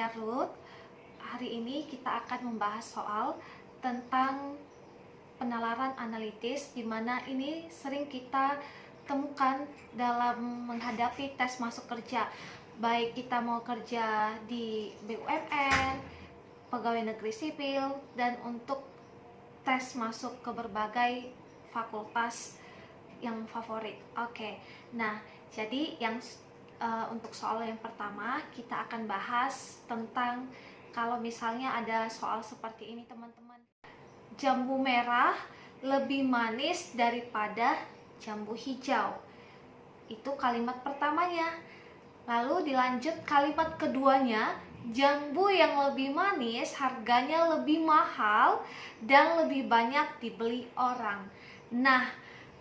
saya Ruth. Hari ini kita akan membahas soal tentang penalaran analitis, di mana ini sering kita temukan dalam menghadapi tes masuk kerja. Baik kita mau kerja di BUMN, pegawai negeri sipil, dan untuk tes masuk ke berbagai fakultas yang favorit. Oke, nah jadi untuk soal yang pertama kita akan bahas tentang kalau misalnya ada soal seperti ini teman-teman. Jambu merah lebih manis daripada jambu hijau. Itu kalimat pertamanya. Lalu dilanjut kalimat keduanya, jambu yang lebih manis harganya lebih mahal dan lebih banyak dibeli orang. Nah,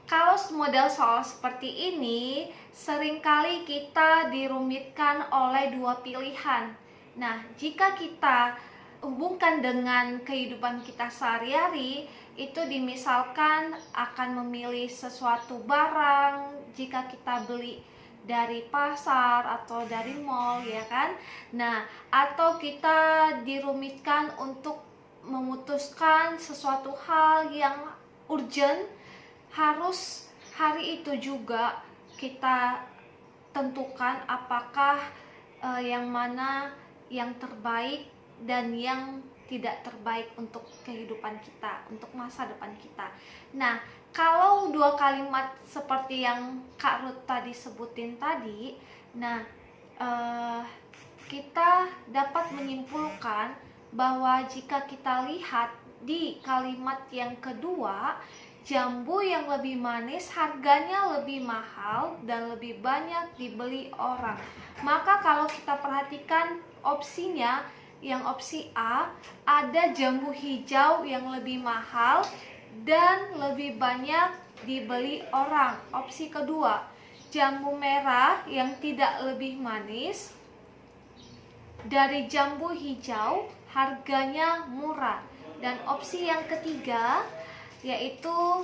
kalau model soal seperti ini, seringkali kita dirumitkan oleh dua pilihan. Nah, jika kita hubungkan dengan kehidupan kita sehari-hari, itu dimisalkan akan memilih sesuatu barang jika kita beli dari pasar atau dari mall, ya kan? Nah, atau kita dirumitkan untuk memutuskan sesuatu hal yang urgent, harus hari itu juga kita tentukan apakah yang mana yang terbaik dan yang tidak terbaik untuk kehidupan kita, untuk masa depan kita. Nah, kalau dua kalimat seperti yang Kak Ruth tadi sebutin tadi, nah kita dapat menyimpulkan bahwa jika kita lihat di kalimat yang kedua, jambu yang lebih manis harganya lebih mahal dan lebih banyak dibeli orang. Maka kalau kita perhatikan opsinya, yang opsi A, ada jambu hijau yang lebih mahal dan lebih banyak dibeli orang. Opsi kedua, jambu merah yang tidak lebih manis dari jambu hijau harganya murah. Dan opsi yang ketiga, yaitu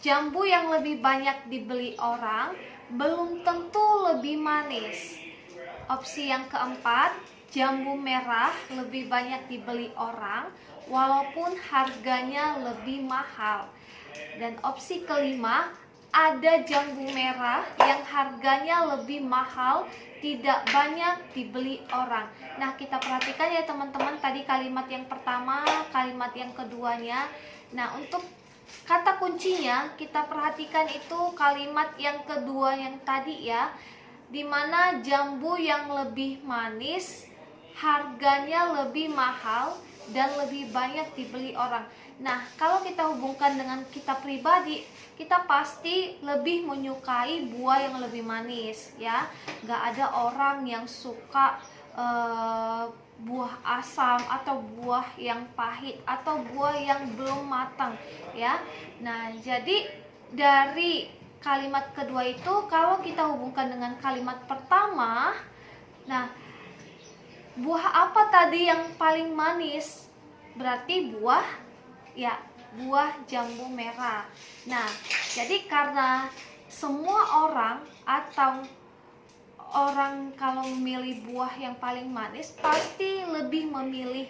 jambu yang lebih banyak dibeli orang belum tentu lebih manis. Opsi yang keempat, jambu merah lebih banyak dibeli orang walaupun harganya lebih mahal. Dan opsi kelima, ada jambu merah yang harganya lebih mahal, tidak banyak dibeli orang. Nah, kita perhatikan ya teman-teman, tadi kalimat yang pertama, kalimat yang keduanya. Nah, untuk kata kuncinya kita perhatikan itu kalimat yang kedua yang tadi ya, dimana jambu yang lebih manis harganya lebih mahal dan lebih banyak dibeli orang. Nah, kalau kita hubungkan dengan kita pribadi, kita pasti lebih menyukai buah yang lebih manis, ya. Gak ada orang yang suka buah asam atau buah yang pahit atau buah yang belum matang, ya. Nah, jadi dari kalimat kedua itu kalau kita hubungkan dengan kalimat pertama, nah, buah apa tadi yang paling manis? Berarti buah jambu merah. Nah, jadi karena semua orang atau orang kalau memilih buah yang paling manis pasti lebih memilih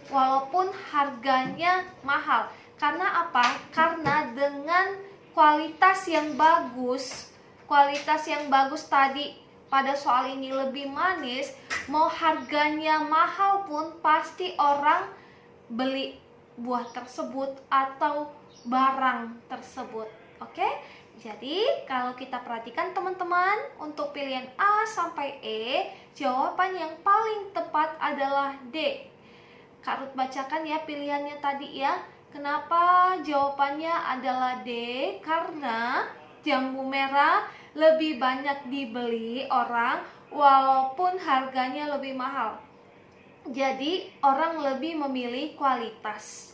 walaupun harganya mahal. Karena apa? Karena dengan kualitas yang bagus tadi pada soal ini lebih manis, mau harganya mahal pun pasti orang beli buah tersebut atau barang tersebut. Oke? Jadi kalau kita perhatikan teman-teman, untuk pilihan A sampai E, jawaban yang paling tepat adalah D. Kak Ruth bacakan ya pilihannya tadi ya. Kenapa jawabannya adalah D? Karena jambu merah lebih banyak dibeli orang walaupun harganya lebih mahal. Jadi orang lebih memilih kualitas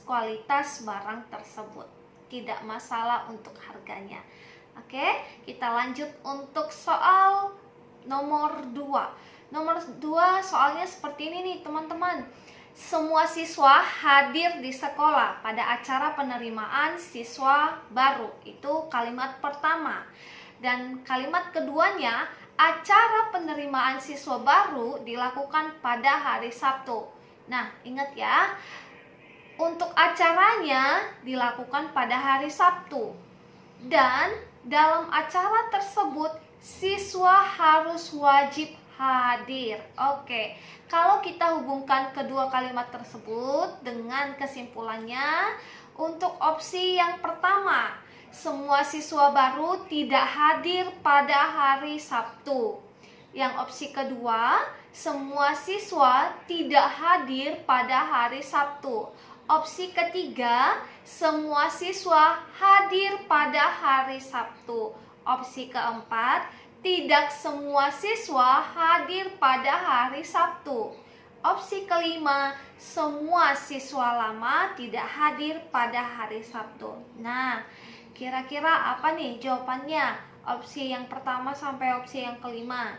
barang tersebut, tidak masalah untuk harganya. Oke, kita lanjut untuk soal nomor 2. Nomor 2 soalnya seperti ini nih teman-teman. Semua siswa hadir di sekolah pada acara penerimaan siswa baru. Itu kalimat pertama. Dan kalimat keduanya, acara penerimaan siswa baru dilakukan pada hari Sabtu. Nah, ingat ya, untuk acaranya dilakukan pada hari Sabtu. Dan dalam acara tersebut siswa harus wajib hadir. Oke, kalau kita hubungkan kedua kalimat tersebut dengan kesimpulannya, untuk opsi yang pertama, semua siswa baru tidak hadir pada hari Sabtu. Yang opsi kedua, semua siswa tidak hadir pada hari Sabtu. Opsi ketiga, semua siswa hadir pada hari Sabtu. Opsi keempat, tidak semua siswa hadir pada hari Sabtu. Opsi kelima, semua siswa lama tidak hadir pada hari Sabtu. Nah, kira-kira apa nih jawabannya? Opsi yang pertama sampai opsi yang kelima.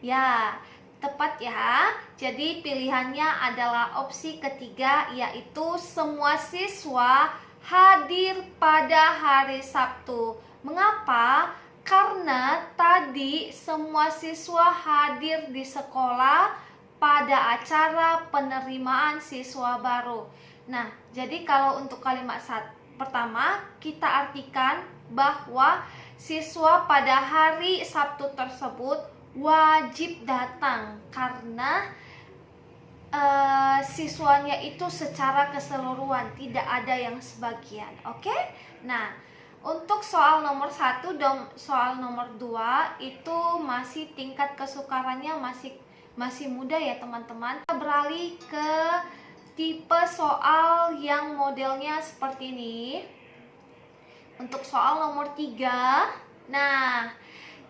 Ya, tepat ya. Jadi pilihannya adalah opsi ketiga, yaitu semua siswa hadir pada hari Sabtu. Mengapa? Karena tadi semua siswa hadir di sekolah pada acara penerimaan siswa baru. Nah, jadi kalau untuk kalimat pertama kita artikan bahwa siswa pada hari Sabtu tersebut wajib datang karena siswanya itu secara keseluruhan, tidak ada yang sebagian. Oke? Nah, untuk soal nomor 1 dan soal nomor 2 itu masih tingkat kesukarannya masih mudah ya teman-teman. Kita beralih ke tipe soal yang modelnya seperti ini. Untuk soal nomor 3, nah,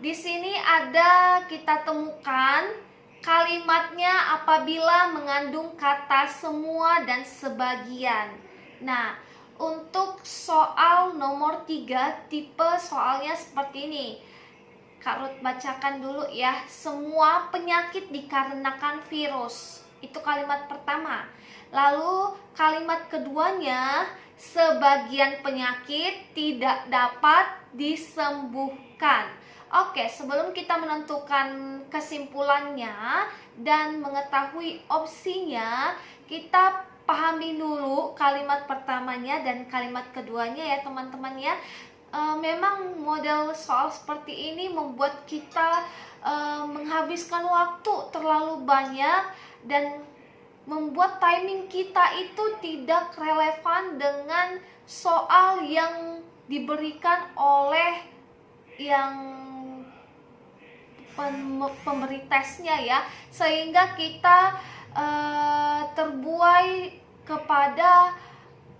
di sini ada kita temukan kalimatnya apabila mengandung kata semua dan sebagian. Nah, untuk soal nomor 3, tipe soalnya seperti ini. Kak Ruth bacakan dulu ya. Semua penyakit dikarenakan virus. Itu kalimat pertama. Lalu kalimat keduanya, sebagian penyakit tidak dapat disembuhkan. Oke, sebelum kita menentukan kesimpulannya dan mengetahui opsinya, kita pahami dulu kalimat pertamanya dan kalimat keduanya ya teman-teman ya. Memang model soal seperti ini membuat kita menghabiskan waktu terlalu banyak dan membuat timing kita itu tidak relevan dengan soal yang diberikan oleh yang pemberi tesnya ya, sehingga kita terbuai kepada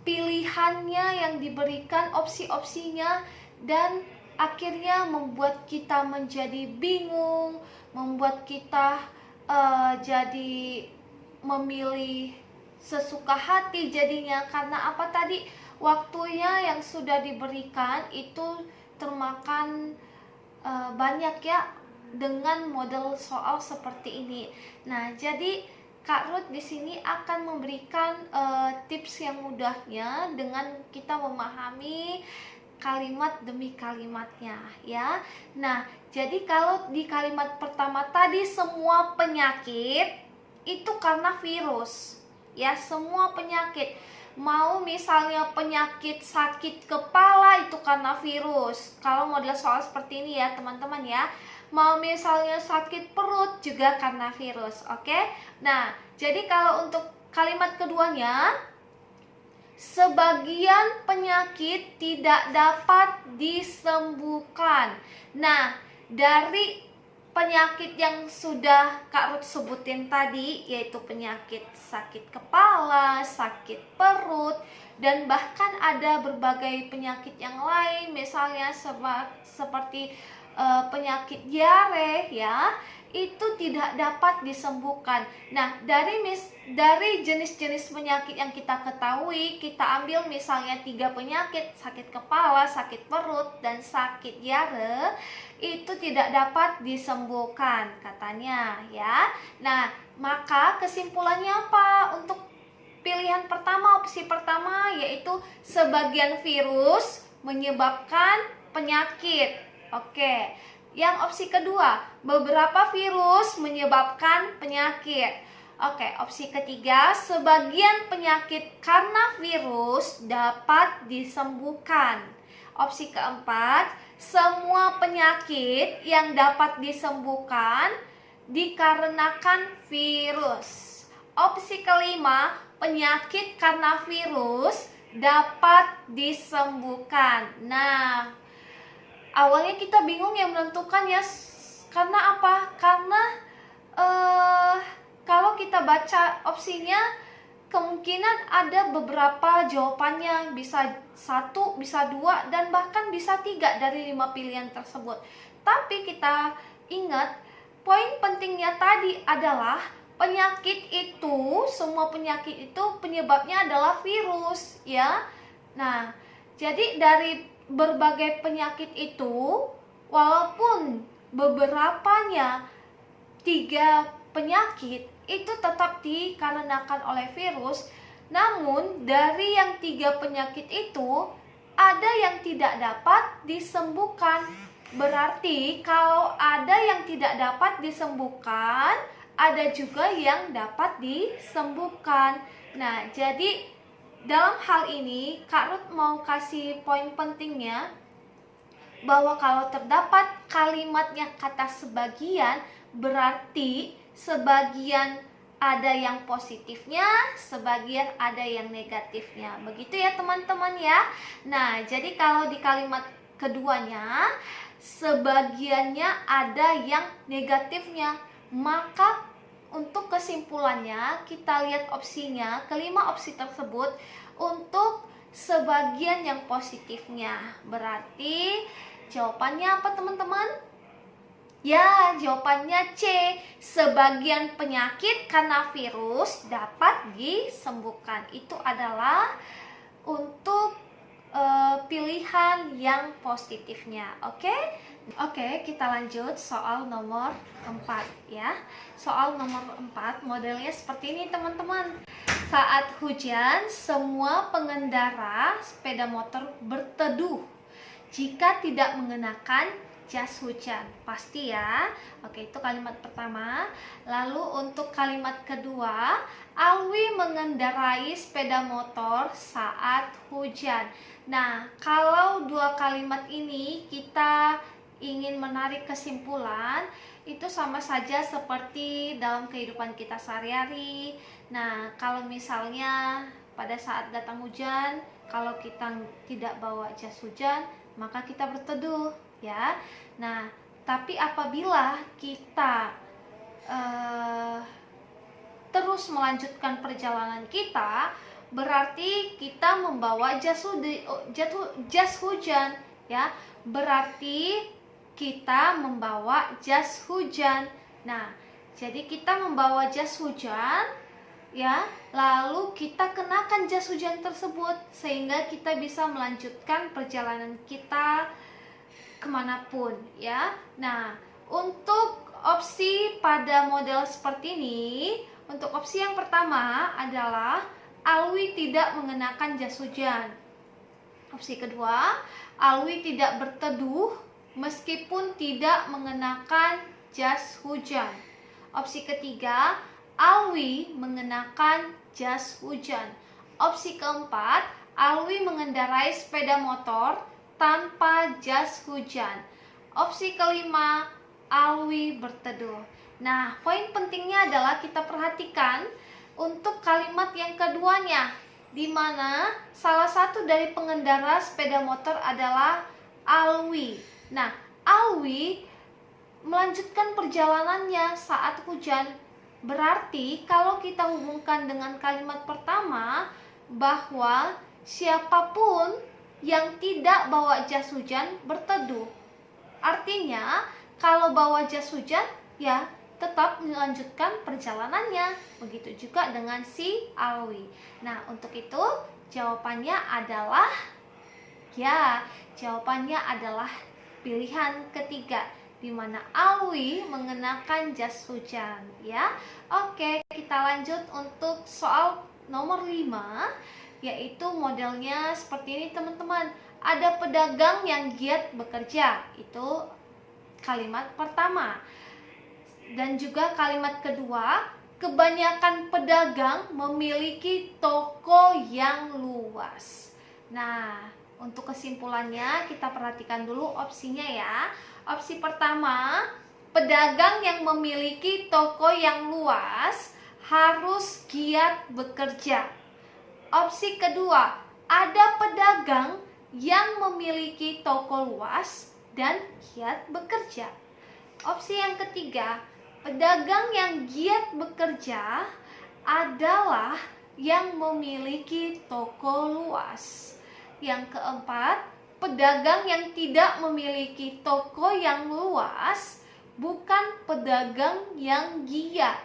pilihannya yang diberikan, opsi-opsinya, dan akhirnya membuat kita menjadi bingung, membuat kita jadi memilih sesuka hati jadinya. Karena apa tadi? Waktunya yang sudah diberikan itu termakan banyak ya dengan model soal seperti ini. Nah, jadi Kak Ruth di sini akan memberikan tips yang mudahnya dengan kita memahami kalimat demi kalimatnya ya. Nah, jadi kalau di kalimat pertama tadi semua penyakit itu karena virus. Ya, semua penyakit. Mau misalnya penyakit sakit kepala itu karena virus. Kalau model soal seperti ini ya teman-teman ya. Mau misalnya sakit perut juga karena virus. Oke? Nah, jadi kalau untuk kalimat keduanya, sebagian penyakit tidak dapat disembuhkan. Nah, dari penyakit yang sudah Kak Ruth sebutin tadi, yaitu penyakit sakit kepala, sakit perut, dan bahkan ada berbagai penyakit yang lain, misalnya seperti penyakit diare ya, itu tidak dapat disembuhkan. Nah, dari jenis-jenis penyakit yang kita ketahui, kita ambil misalnya 3 penyakit, sakit kepala, sakit perut, dan sakit diare, itu tidak dapat disembuhkan katanya ya. Nah, maka kesimpulannya apa? Untuk pilihan pertama, opsi pertama, yaitu sebagian virus menyebabkan penyakit. Oke, Yang opsi kedua, beberapa virus menyebabkan penyakit. Oke, opsi ketiga, sebagian penyakit karena virus dapat disembuhkan. Opsi keempat, semua penyakit yang dapat disembuhkan dikarenakan virus. Opsi kelima, penyakit karena virus dapat disembuhkan. Nah, awalnya kita bingung ya menentukan ya, karena apa? Karena kalau kita baca opsinya, kemungkinan ada beberapa jawabannya, bisa 1, bisa 2, dan bahkan bisa 3 dari 5 pilihan tersebut. Tapi kita ingat, poin pentingnya tadi adalah penyakit itu, semua penyakit itu penyebabnya adalah virus, ya. Nah, jadi dari berbagai penyakit itu, walaupun beberapanya 3 penyakit itu tetap dikarenakan oleh virus, namun dari yang 3 penyakit itu ada yang tidak dapat disembuhkan. Berarti kalau ada yang tidak dapat disembuhkan, ada juga yang dapat disembuhkan. Nah, jadi dalam hal ini Kak Ruth mau kasih poin pentingnya, bahwa kalau terdapat kalimatnya kata sebagian, berarti sebagian ada yang positifnya, sebagian ada yang negatifnya. Begitu ya teman-teman ya. Nah, jadi kalau di kalimat keduanya, sebagiannya ada yang negatifnya, maka untuk kesimpulannya kita lihat opsinya, kelima opsi tersebut untuk sebagian yang positifnya. Berarti jawabannya apa teman-teman? Ya, jawabannya C. Sebagian penyakit karena virus dapat disembuhkan. Itu adalah untuk pilihan yang positifnya. Oke? Oke, kita lanjut soal nomor 4 ya. Soal nomor 4 modelnya seperti ini teman-teman. Saat hujan, semua pengendara sepeda motor berteduh jika tidak mengenakan jas hujan. Pasti ya. Oke, itu kalimat pertama. Lalu untuk kalimat kedua, Alwi mengendarai sepeda motor saat hujan. Nah, kalau dua kalimat ini kita ingin menarik kesimpulan, itu sama saja seperti dalam kehidupan kita sehari-hari. Nah, kalau misalnya pada saat datang hujan, kalau kita tidak bawa jas hujan, maka kita berteduh ya. Nah, tapi apabila kita terus melanjutkan perjalanan kita, berarti kita membawa jas hujan ya. Berarti kita membawa jas hujan. Nah, jadi kita membawa jas hujan ya, lalu kita kenakan jas hujan tersebut sehingga kita bisa melanjutkan perjalanan kita kemanapun ya. Nah, untuk opsi pada model seperti ini, untuk opsi yang pertama adalah Alwi tidak mengenakan jas hujan. Opsi kedua, Alwi tidak berteduh meskipun tidak mengenakan jas hujan. Opsi ketiga, Alwi mengenakan jas hujan. Opsi keempat, Alwi mengendarai sepeda motor tanpa jas hujan. Opsi kelima, Alwi berteduh. Nah, poin pentingnya adalah kita perhatikan untuk kalimat yang keduanya, di mana salah satu dari pengendara sepeda motor adalah Alwi. Nah, Alwi melanjutkan perjalanannya saat hujan. Berarti kalau kita hubungkan dengan kalimat pertama, bahwa siapapun yang tidak bawa jas hujan berteduh. Artinya, kalau bawa jas hujan, ya tetap melanjutkan perjalanannya. Begitu juga dengan si Alwi. Nah, untuk itu jawabannya adalah pilihan ketiga, di mana Alwi mengenakan jas hujan ya. Oke, kita lanjut untuk soal nomor 5, yaitu modelnya seperti ini teman-teman. Ada pedagang yang giat bekerja. Itu kalimat pertama. Dan juga kalimat kedua, kebanyakan pedagang memiliki toko yang luas. Nah, untuk kesimpulannya kita perhatikan dulu opsinya ya. Opsi pertama, pedagang yang memiliki toko yang luas harus giat bekerja. Opsi kedua, ada pedagang yang memiliki toko luas dan giat bekerja. Opsi yang ketiga, pedagang yang giat bekerja adalah yang memiliki toko luas. Yang keempat, pedagang yang tidak memiliki toko yang luas bukan pedagang yang giat.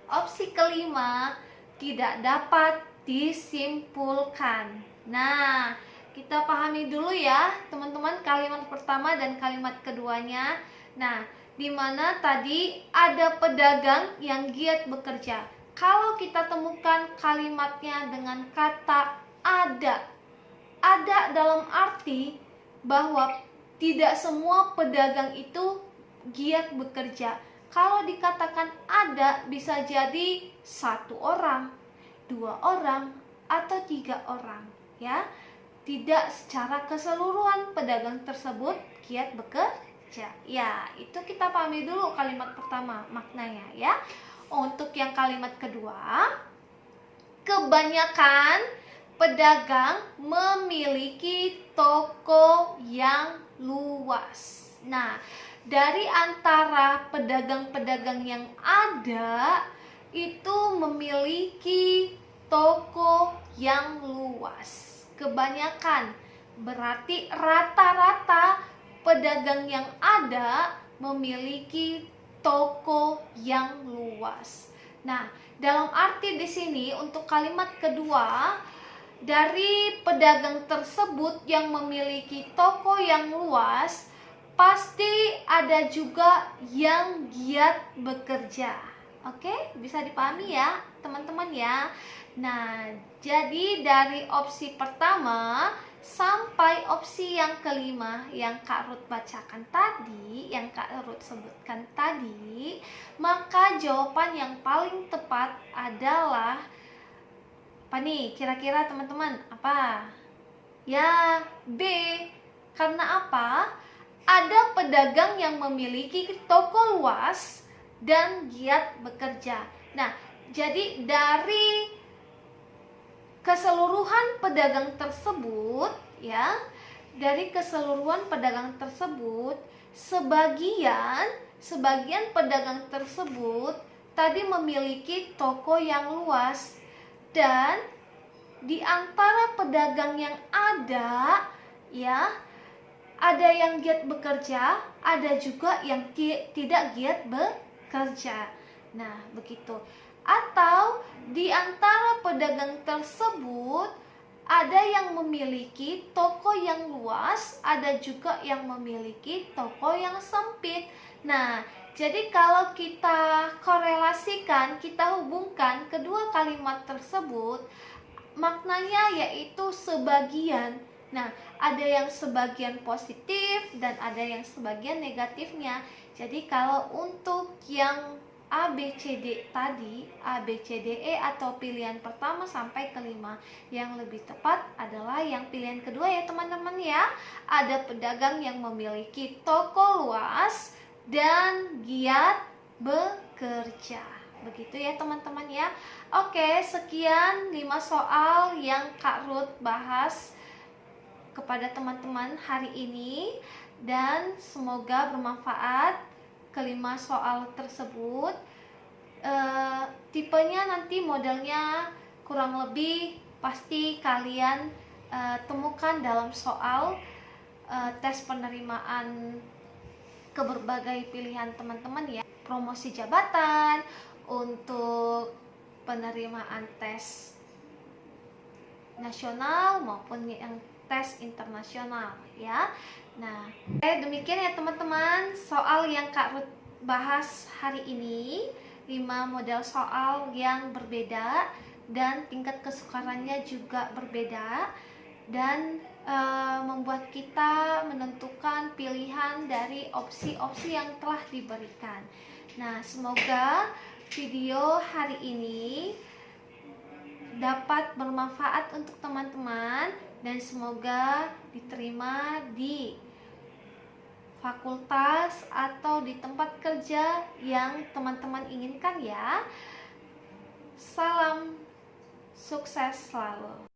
Opsi kelima tidak dapat disimpulkan. Nah, kita pahami dulu ya teman-teman kalimat pertama dan kalimat keduanya. Nah, di mana tadi ada pedagang yang giat bekerja. Kalau kita temukan kalimatnya dengan kata ada dalam arti bahwa tidak semua pedagang itu giat bekerja. Kalau dikatakan ada, bisa jadi 1 orang, 2 orang, atau 3 orang, ya. Tidak secara keseluruhan pedagang tersebut giat bekerja. Ya, itu kita pahami dulu kalimat pertama maknanya ya. Untuk yang kalimat kedua, kebanyakan pedagang memiliki toko yang luas. Nah, dari antara pedagang-pedagang yang ada itu memiliki toko yang luas. Kebanyakan berarti rata-rata pedagang yang ada memiliki toko yang luas. Nah, dalam arti di sini untuk kalimat kedua, dari pedagang tersebut yang memiliki toko yang luas, pasti ada juga yang giat bekerja. Oke, bisa dipahami ya, teman-teman ya. Nah, jadi dari opsi pertama sampai opsi yang kelima yang Kak Ruth bacakan tadi, yang Kak Ruth sebutkan tadi, maka jawaban yang paling tepat adalah apa nih? Kira-kira teman-teman, apa? Ya, B. Karena apa? Ada pedagang yang memiliki toko luas dan giat bekerja. Nah, jadi dari keseluruhan pedagang tersebut, ya, dari keseluruhan pedagang tersebut, sebagian pedagang tersebut tadi memiliki toko yang luas, dan di antara pedagang yang ada, ya, ada yang giat bekerja, ada juga yang tidak giat bekerja. Nah, begitu. Atau di antara pedagang tersebut ada yang memiliki toko yang luas, ada juga yang memiliki toko yang sempit. Nah, jadi kalau kita korelasikan, kita hubungkan kedua kalimat tersebut, maknanya yaitu sebagian. Nah, ada yang sebagian positif dan ada yang sebagian negatifnya. Jadi kalau untuk yang A, B, C, D tadi, A, B, C, D, E atau pilihan pertama sampai kelima, yang lebih tepat adalah yang pilihan kedua ya teman-teman ya. Ada pedagang yang memiliki toko luas dan giat bekerja. Begitu ya teman-teman ya. Oke, sekian 5 soal yang Kak Ruth bahas kepada teman-teman hari ini, dan semoga bermanfaat kelima soal tersebut. Tipenya nanti modelnya kurang lebih pasti kalian temukan dalam soal tes penerimaan ke berbagai pilihan teman-teman ya. Promosi jabatan, untuk penerimaan tes nasional maupun yang tes internasional ya. Nah, demikian ya teman-teman soal yang Kak Ruth bahas hari ini. 5 model soal yang berbeda dan tingkat kesukarannya juga berbeda. dan membuat kita menentukan pilihan dari opsi-opsi yang telah diberikan. Nah, semoga video hari ini dapat bermanfaat untuk teman-teman dan semoga diterima di fakultas atau di tempat kerja yang teman-teman inginkan ya. Salam sukses selalu.